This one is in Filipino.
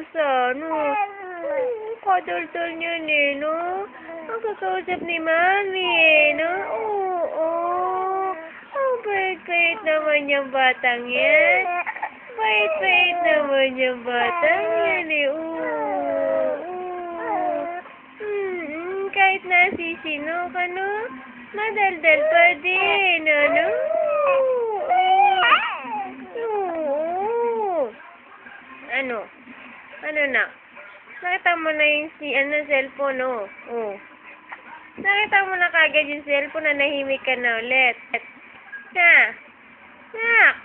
pusa, no? Kadaldal niyan eh, no? Ang kakausap ni Mami eh, no? Oo. Ang bait-bait naman yung batang yan. Bait-bait naman yung batang yan eh. Oo. Kahit nasisino ka, no? Madaldal pa din, ano? Oo. Ano? Ano na? Nakita mo na yung cellphone, no? Oh. Nakita mo na kagad yung cellphone na nahimik ka na ulit. Ha? Nak!